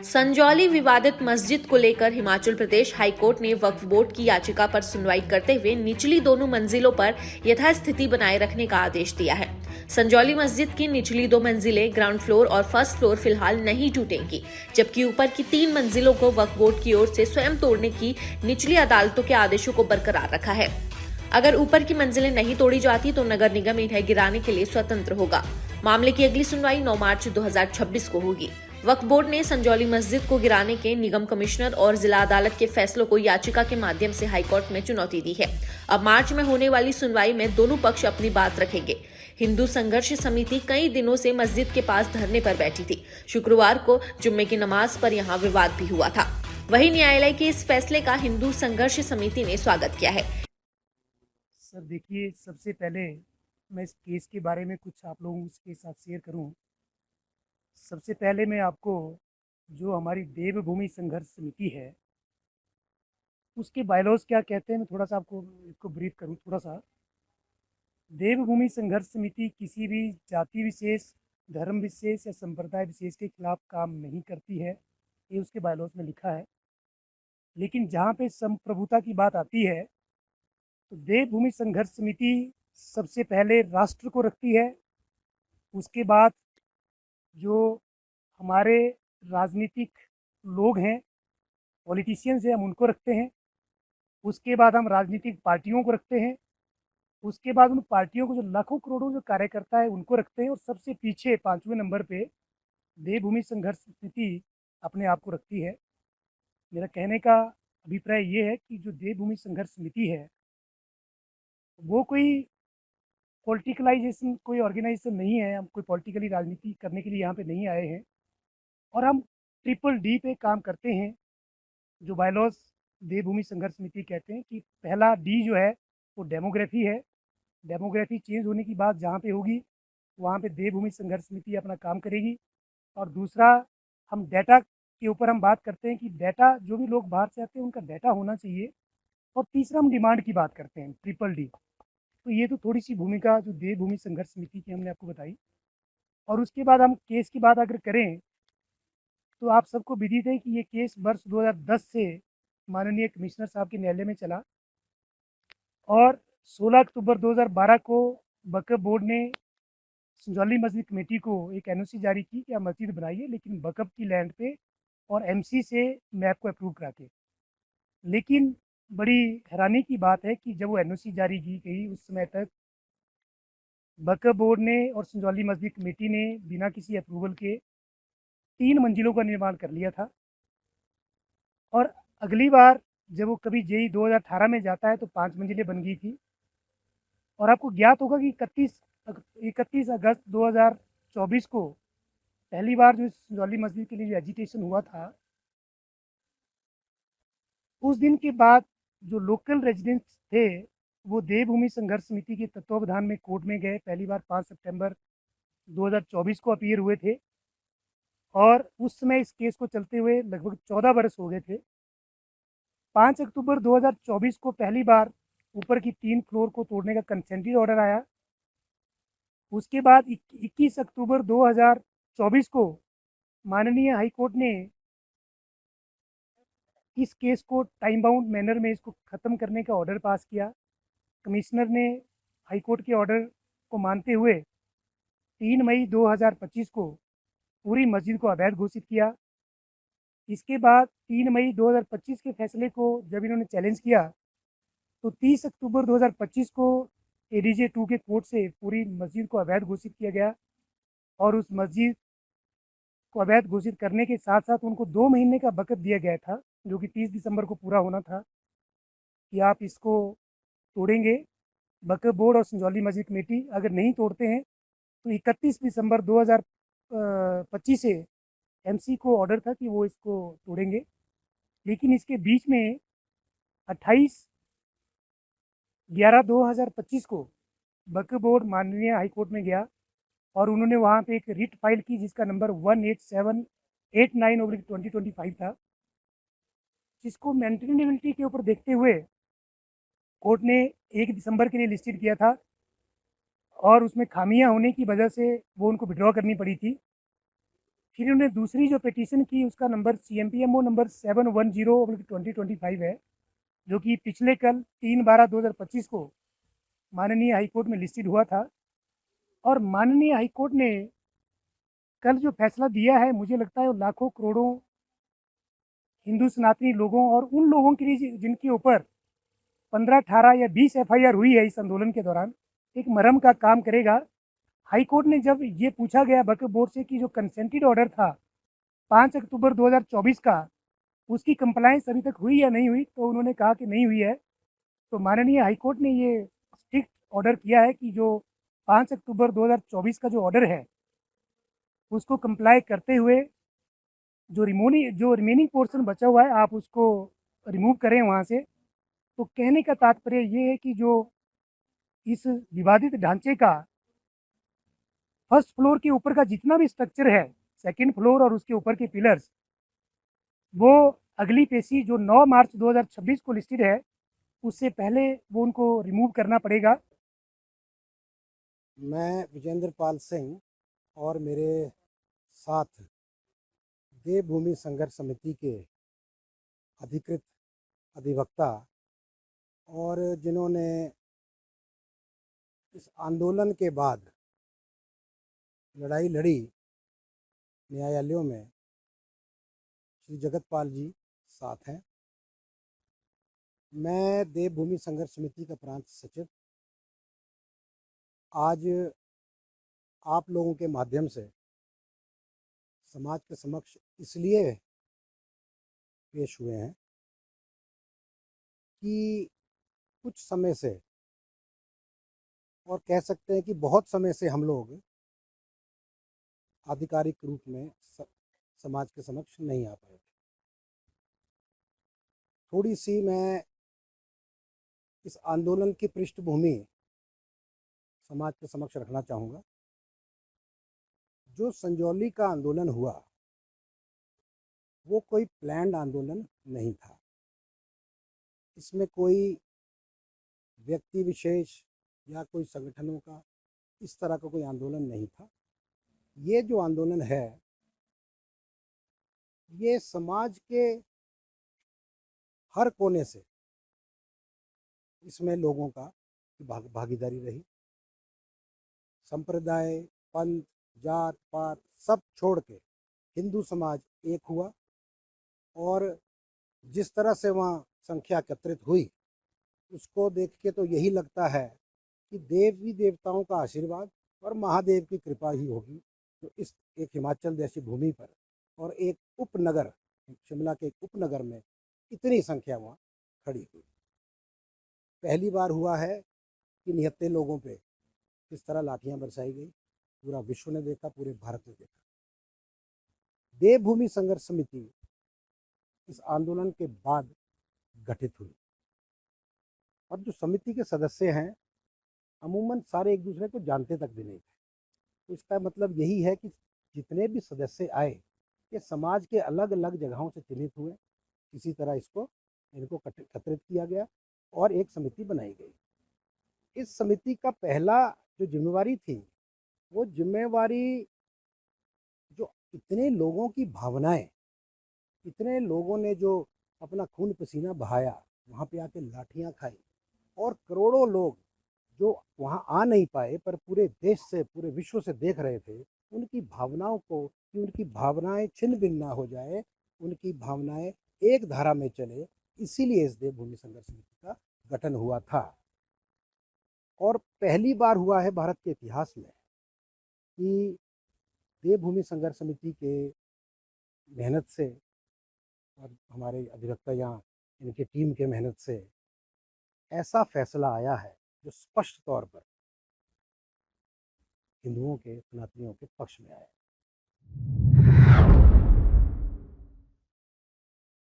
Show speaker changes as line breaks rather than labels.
संजौली विवादित मस्जिद को लेकर हिमाचल प्रदेश हाईकोर्ट ने वक्फ बोर्ड की याचिका पर सुनवाई करते हुए निचली दोनों मंजिलों पर यथास्थिति बनाए रखने का आदेश दिया है। संजौली मस्जिद की निचली 2 मंजिलें ग्राउंड फ्लोर और फर्स्ट फ्लोर फिलहाल नहीं टूटेंगी, जबकि ऊपर की 3 मंजिलों को वक्फ बोर्ड की ओर से स्वयं तोड़ने की निचली अदालतों के आदेशों को बरकरार रखा है। अगर ऊपर की मंजिलें नहीं तोड़ी जाती तो नगर निगम इन्हें गिराने के लिए स्वतंत्र होगा। मामले की अगली सुनवाई 9 मार्च 2026 को होगी। वक्फ बोर्ड ने संजौली मस्जिद को गिराने के निगम कमिश्नर और जिला अदालत के फैसलों को याचिका के माध्यम से हाईकोर्ट में चुनौती दी है। अब मार्च में होने वाली सुनवाई में दोनों पक्ष अपनी बात रखेंगे। हिंदू संघर्ष समिति कई दिनों से मस्जिद के पास धरने पर बैठी थी। शुक्रवार को जुम्मे की नमाज पर यहां विवाद भी हुआ था। वहीं न्यायालय के इस फैसले का हिंदू संघर्ष समिति ने स्वागत किया है।
सर देखिए, सबसे पहले मैं इस केस के बारे में कुछ आप लोगों के साथ शेयर करूं। सबसे पहले मैं आपको जो हमारी देवभूमि संघर्ष समिति है उसके बायलॉज क्या कहते हैं, मैं थोड़ा सा आपको इसको ब्रीफ करूं थोड़ा सा। देवभूमि संघर्ष समिति किसी भी जाति विशेष, धर्म विशेष या संप्रदाय विशेष के खिलाफ काम नहीं करती है, ये उसके बायलॉज में लिखा है। लेकिन जहाँ पे संप्रभुता की बात आती है तो देवभूमि संघर्ष समिति सबसे पहले राष्ट्र को रखती है, उसके बाद जो हमारे राजनीतिक लोग हैं, पॉलिटिशियंस हैं, हम उनको रखते हैं। उसके बाद हम राजनीतिक पार्टियों को रखते हैं। उसके बाद उन पार्टियों को जो लाखों करोड़ों जो कार्यकर्ता है उनको रखते हैं। और सबसे पीछे 5वें नंबर पे देवभूमि संघर्ष समिति अपने आप को रखती है। मेरा कहने का अभिप्राय ये है कि जो देवभूमि संघर्ष समिति है वो कोई पॉलिटिकलाइजेशन, कोई ऑर्गेनाइजेशन नहीं है। हम कोई पॉलिटिकली राजनीति करने के लिए यहाँ पे नहीं आए हैं। और हम ट्रिपल डी पे काम करते हैं। जो बायलॉज देवभूमि संघर्ष समिति कहते हैं कि पहला डी जो है वो डेमोग्राफी है। डेमोग्राफी चेंज होने की बात जहाँ पे होगी वहाँ पे देवभूमि संघर्ष समिति अपना काम करेगी। और दूसरा, हम डाटा के ऊपर हम बात करते हैं कि डाटा, जो भी लोग बाहर से आते हैं उनका डाटा होना चाहिए। और तीसरा, हम डिमांड की बात करते हैं, ट्रिपल डी। तो ये तो थोड़ी सी भूमिका जो देवभूमि संघर्ष समिति की हमने आपको बताई। और उसके बाद हम केस की बात अगर करें तो आप सबको विदित है कि ये केस वर्ष 2010 से माननीय कमिश्नर साहब के न्यायालय में चला। और 16 अक्टूबर 2012 को वक्फ बोर्ड ने संजौली मस्जिद कमेटी को एक एनओसी जारी की कि आप मस्जिद बनाइए, लेकिन वक्फ की लैंड पे और एमसी से मैप को अप्रूव करा के। लेकिन बड़ी हैरानी की बात है कि जब वो एनओसी जारी की गई उस समय तक वक्फ बोर्ड ने और संजौली मस्जिद कमेटी ने बिना किसी अप्रूवल के 3 मंजिलों का निर्माण कर लिया था। और अगली बार जब वो कभी जेई 2018 में जाता है तो 5 मंजिलें बन गई थी। और आपको ज्ञात होगा कि 31 अगस्त 2024 को पहली बार जो संजौली मस्जिद के लिए एजिटेशन हुआ था, उस दिन के बाद जो लोकल रेजिडेंट्स थे वो देवभूमि संघर्ष समिति के तत्वावधान में कोर्ट में गए। पहली बार 5 सितंबर 2024 को अपीयर हुए थे। और उस समय इस केस को चलते हुए लगभग 14 बरस हो गए थे। 5 अक्टूबर 2024 को पहली बार ऊपर की 3 फ्लोर को तोड़ने का कंसेंटी ऑर्डर आया। उसके बाद 21 अक्टूबर 2024 को माननीय हाई कोर्ट ने इस केस को टाइम बाउंड मैनर में इसको ख़त्म करने का ऑर्डर पास किया। कमिश्नर ने हाई कोर्ट के ऑर्डर को मानते हुए 3 मई 2025 को पूरी मस्जिद को अवैध घोषित किया। इसके बाद 3 मई 2025 के फैसले को जब इन्होंने चैलेंज किया तो 30 अक्टूबर 2025 को एडीजे 2 के कोर्ट से पूरी मस्जिद को अवैध घोषित किया गया। और उस मस्जिद को अवैध घोषित करने के साथ साथ उनको 2 महीने का वक़्त दिया गया था, जो कि 30 दिसंबर को पूरा होना था, कि आप इसको तोड़ेंगे। वक्फ बोर्ड और संजौली मस्जिद कमेटी अगर नहीं तोड़ते हैं तो 31 दिसंबर 2025 से एमसी को ऑर्डर था कि वो इसको तोड़ेंगे। लेकिन इसके बीच में 28/11/2025 को वक्फ बोर्ड माननीय हाई कोर्ट में गया और उन्होंने वहाँ पे एक रिट फाइल की जिसका नंबर 18789/2025 था, जिसको मेंटेनेबिलिटी के ऊपर देखते हुए कोर्ट ने 1 दिसंबर के लिए लिस्टेड किया था। और उसमें खामियां होने की वजह से वो उनको विड्रॉ करनी पड़ी थी। फिर उन्होंने दूसरी जो पिटीशन की उसका नंबर CMPMO नंबर 710/2025 है, जो कि पिछले कल 3/12/2025 को माननीय हाईकोर्ट में लिस्टेड हुआ था। और माननीय हाईकोर्ट ने कल जो फैसला दिया है, मुझे लगता है वो लाखों करोड़ों हिंदू सनातनी लोगों और उन लोगों के लिए जिनके ऊपर 15, 18 या 20 FIR हुई है इस आंदोलन के दौरान, एक मरहम का काम करेगा। हाईकोर्ट ने जब ये पूछा गया वक्फ बोर्ड से कि जो कंसेंटेड ऑर्डर था 5 अक्टूबर 2024 का, उसकी कंप्लायंस अभी तक हुई या नहीं हुई, तो उन्होंने कहा कि नहीं हुई है। तो माननीय हाईकोर्ट ने ये स्ट्रिक्ट ऑर्डर किया है कि जो 5 अक्टूबर 2024 का जो ऑर्डर है उसको कंप्लाई करते हुए जो रिमेनिंग पोर्शन बचा हुआ है आप उसको रिमूव करें वहाँ से। तो कहने का तात्पर्य ये है कि जो इस विवादित ढांचे का फर्स्ट फ्लोर के ऊपर का जितना भी स्ट्रक्चर है, सेकंड फ्लोर और उसके ऊपर के पिलर्स, वो अगली पेशी जो 9 मार्च 2026 को लिस्टेड है, उससे पहले वो उनको रिमूव करना पड़ेगा।
मैं विजेंद्र पाल सिंह और मेरे साथ देवभूमि संघर्ष समिति के अधिकृत अधिवक्ता और जिन्होंने इस आंदोलन के बाद लड़ाई लड़ी न्यायालयों में, श्री जगतपाल जी साथ हैं। मैं देवभूमि संघर्ष समिति का प्रांत सचिव आज आप लोगों के माध्यम से समाज के समक्ष इसलिए पेश हुए हैं कि कुछ समय से, और कह सकते हैं कि बहुत समय से, हम लोग आधिकारिक रूप में समाज के समक्ष नहीं आ पाए थे। थोड़ी सी मैं इस आंदोलन की पृष्ठभूमि समाज के समक्ष रखना चाहूँगा। जो संजौली का आंदोलन हुआ वो कोई प्लान्ड आंदोलन नहीं था। इसमें कोई व्यक्ति विशेष या कोई संगठनों का इस तरह का कोई आंदोलन नहीं था। ये जो आंदोलन है ये समाज के हर कोने से इसमें लोगों का भागीदारी रही। संप्रदाय, पंथ, जात पात सब छोड़ के हिंदू समाज एक हुआ और जिस तरह से वहाँ संख्या एकत्रित हुई उसको देख के तो यही लगता है कि देवी देवताओं का आशीर्वाद और महादेव की कृपा ही होगी। तो इस एक हिमाचल जैसी भूमि पर और एक उपनगर, शिमला के एक उपनगर में इतनी संख्या वहाँ खड़ी हुई। पहली बार हुआ है कि निहत्थे लोगों पे किस तरह लाठियाँ बरसाई गई। पूरा विश्व ने देखा, पूरे भारत ने देखा। देवभूमि संघर्ष समिति इस आंदोलन के बाद गठित हुई और जो समिति के सदस्य हैं अमूमन सारे एक दूसरे को जानते तक भी नहीं थे। तो इसका मतलब यही है कि जितने भी सदस्य आए ये समाज के अलग अलग जगहों से चिन्हित हुए, किसी तरह इनको एकत्रित किया गया और एक समिति बनाई गई। इस समिति का पहला जो जिम्मेवारी थी वो जिम्मेवारी जो इतने लोगों की भावनाएं, इतने लोगों ने जो अपना खून पसीना बहाया, वहाँ पे आके लाठियाँ खाई और करोड़ों लोग जो वहाँ आ नहीं पाए पर पूरे देश से, पूरे विश्व से देख रहे थे, उनकी भावनाओं को, कि उनकी भावनाएं छिन्न भिन्न ना हो जाए, उनकी भावनाएं एक धारा में चले, इसीलिए इस देवभूमि संघर्ष समिति का गठन हुआ था। और पहली बार हुआ है भारत के इतिहास में कि देवभूमि संघर्ष समिति के मेहनत से और हमारे अधिवक्ता यहाँ इनकी टीम के मेहनत से ऐसा फैसला आया है जो स्पष्ट तौर पर हिंदुओं के, सनातनियों के पक्ष में आया है।